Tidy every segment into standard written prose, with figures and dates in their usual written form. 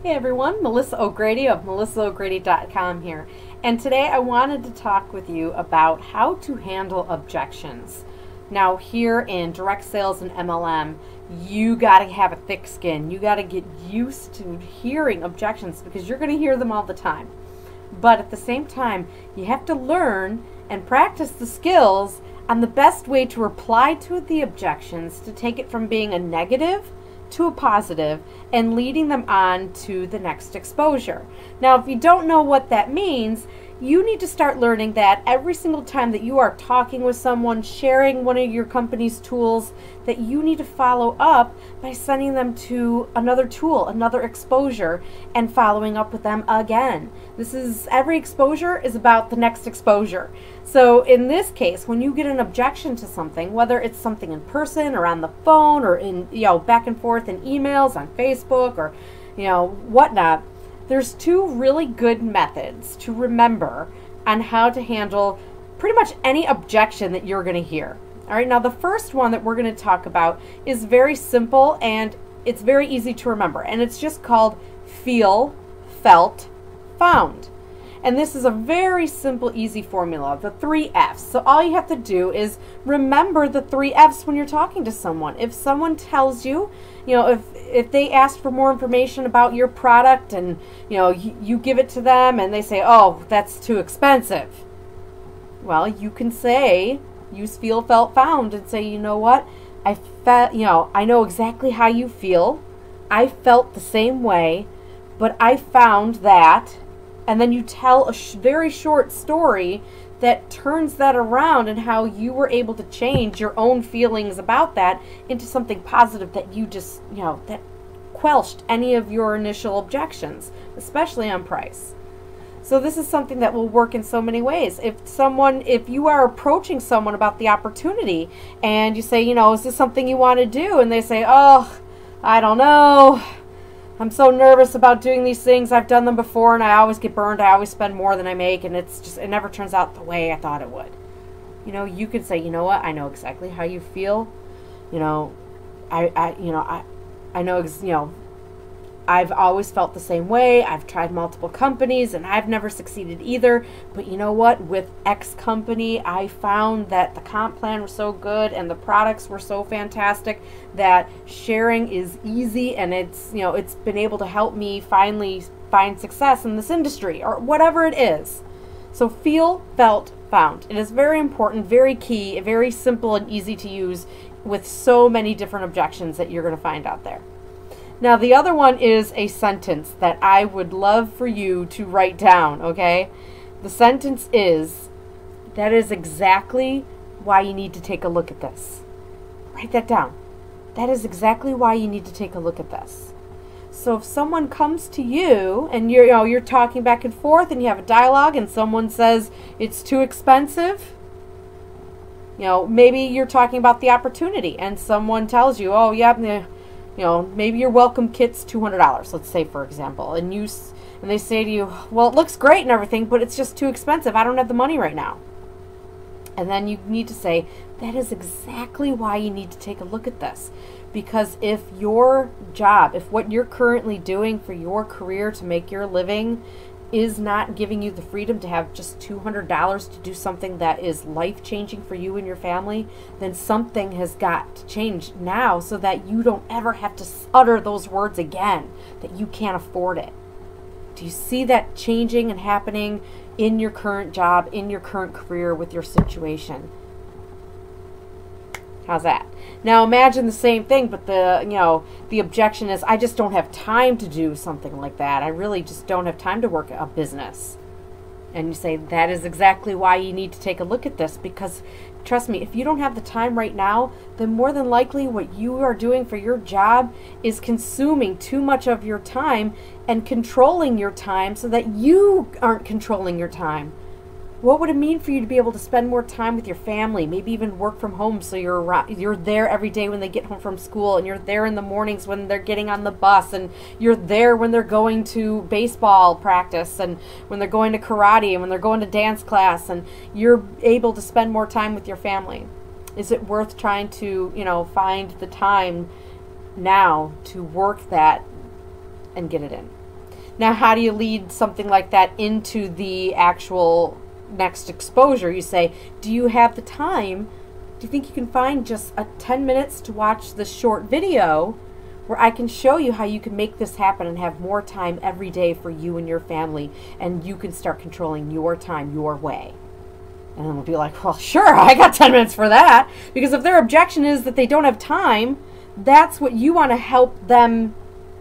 Hey everyone, Melissa O'Grady of melissao'grady.com here. And today I wanted to talk with you about how to handle objections. Now here in direct sales and MLM, you got to have a thick skin. You got to get used to hearing objections because you're going to hear them all the time. But at the same time, you have to learn and practice the skills on the best way to reply to the objections to take it from being a negative to a positive and leading them on to the next exposure. Now, if you don't know what that means, you need to start learning that every single time that you are talking with someone, sharing one of your company's tools, that you need to follow up by sending them to another tool, another exposure, and following up with them again. Every exposure is about the next exposure. So in this case, when you get an objection to something, whether it's something in person or on the phone or in, back and forth in emails on Facebook or, whatnot, there's two really good methods to remember on how to handle pretty much any objection that you're going to hear. All right, now the first one that we're going to talk about is very simple and it's very easy to remember, and it's just called feel, felt, found. And this is a very simple, easy formula, the 3 F's. So all you have to do is remember the 3 F's when you're talking to someone. If someone tells you, if they ask for more information about your product and, you give it to them and they say, oh, that's too expensive. Well, you can say, use feel, felt, found and say, you know what? I know exactly how you feel. I felt the same way, but I found that. And then you tell a very short story that turns that around and how you were able to change your own feelings about that into something positive that you just, that quelched any of your initial objections, especially on price. So this is something that will work in so many ways. If you are approaching someone about the opportunity and you say, is this something you want to do? And they say, oh, I don't know. I'm so nervous about doing these things. I've done them before and I always get burned. I always spend more than I make and it never turns out the way I thought it would. You could say, you know what? I know exactly how you feel. I know, I've always felt the same way. I've tried multiple companies and I've never succeeded either. But you know what? With X company, I found that the comp plan was so good and the products were so fantastic that sharing is easy and it's been able to help me finally find success in this industry or whatever it is. So feel, felt, found. It is very important, very key, very simple and easy to use with so many different objections that you're going to find out there. Now, the other one is a sentence that I would love for you to write down, okay? The sentence is, that is exactly why you need to take a look at this. Write that down. That is exactly why you need to take a look at this. So if someone comes to you and you're talking back and forth and you have a dialogue and someone says it's too expensive, maybe you're talking about the opportunity and someone tells you, oh, yeah, maybe your welcome kit's $200, let's say, for example, and they say to you, well, it looks great and everything, but it's just too expensive. I don't have the money right now. And then you need to say, that is exactly why you need to take a look at this. Because if your job, if what you're currently doing for your career to make your living is not giving you the freedom to have just $200 to do something that is life-changing for you and your family, then something has got to change now so that you don't ever have to utter those words again, that you can't afford it. Do you see that changing and happening in your current job, in your current career with your situation? How's that? Now imagine the same thing, but the objection is, I just don't have time to do something like that. I really just don't have time to work a business. And you say, that is exactly why you need to take a look at this, because trust me, if you don't have the time right now, then more than likely what you are doing for your job is consuming too much of your time and controlling your time so that you aren't controlling your time. What would it mean for you to be able to spend more time with your family, maybe even work from home so you're there every day when they get home from school, and you're there in the mornings when they're getting on the bus, and you're there when they're going to baseball practice, and when they're going to karate, and when they're going to dance class, and you're able to spend more time with your family? Is it worth trying to, find the time now to work that and get it in? Now, how do you lead something like that into the actual next exposure? You say, do you have the time? Do you think you can find just 10 minutes to watch this short video where I can show you how you can make this happen and have more time every day for you and your family, and you can start controlling your time your way? And then we'll be like, well, sure, I got 10 minutes for that. Because if their objection is that they don't have time, that's what you want to help them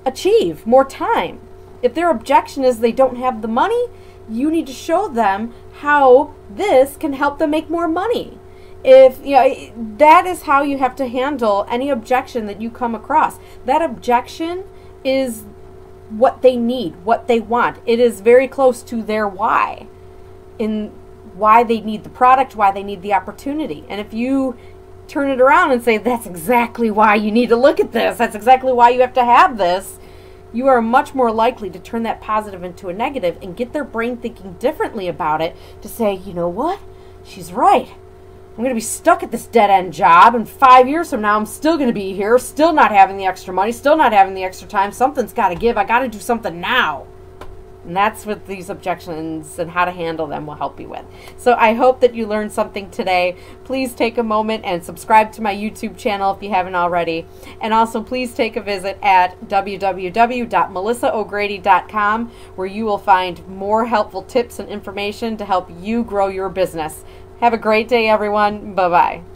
achieve, more time. If their objection is they don't have the money, you need to show them how this can help them make more money. If that is how you have to handle any objection that you come across. That objection is what they need, what they want. It is very close to their why, in why they need the product, why they need the opportunity. And if you turn it around and say, that's exactly why you need to look at this, that's exactly why you have to have this, you are much more likely to turn that positive into a negative and get their brain thinking differently about it, to say, you know what, she's right. I'm going to be stuck at this dead-end job, and 5 years from now I'm still going to be here, still not having the extra money, still not having the extra time. Something's got to give. I got to do something now. And that's what these objections and how to handle them will help you with. So I hope that you learned something today. Please take a moment and subscribe to my YouTube channel if you haven't already. And also please take a visit at www.melissaogrady.com, where you will find more helpful tips and information to help you grow your business. Have a great day, everyone. Bye-bye.